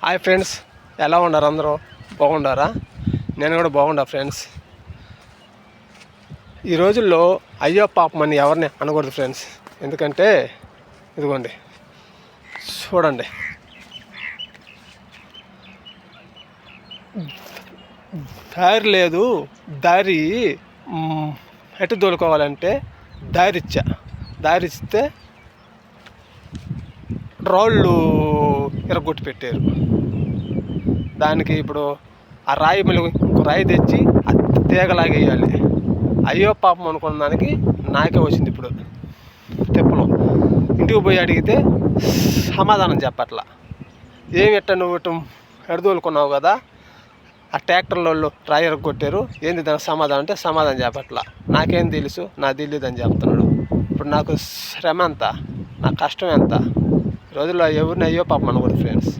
Hi friends, ఎలా ఉన్నారు? అందరూ బాగుండారా? నేను కూడా బాగుండా ఫ్రెండ్స్. ఈ రోజుల్లో అయ్యో పాపం అని ఎవరిని అనకూడదు ఫ్రెండ్స్. ఎందుకంటే ఇదిగోండి చూడండి, దారి లేదు, దారి ఎటు తోలుకోవాలంటే దారి ఇస్తే రాళ్ళు ఎరగొట్టి పెట్టారు. దానికి ఇప్పుడు ఆ రాయి మళ్ళీ ఇంకో రాయి తెచ్చి తీగలాగేయాలి. అయ్యో పాపం అనుకున్న దానికి నాకే వచ్చింది ఇప్పుడు తెప్పలో. ఇంటికి పోయి అడిగితే సమాధానం చెప్పట్లా. ఏమి ఎట్ట నువ్వు ఎడదోలుకున్నావు కదా, ఆ ట్రాక్టర్ల వాళ్ళు రాయి ఎరగొట్టారు, ఏంది దానికి సమాధానం అంటే సమాధానం చెప్పట్లా. నాకేం తెలుసు, నాకు తెలియదు అని చెప్తున్నాడు. ఇప్పుడు నాకు శ్రమ ఎంత, నా కష్టం ఎంత? రోజుల్లో ఎవరిని అయ్యో పాపం అనకూడదు ఫ్రెండ్స్.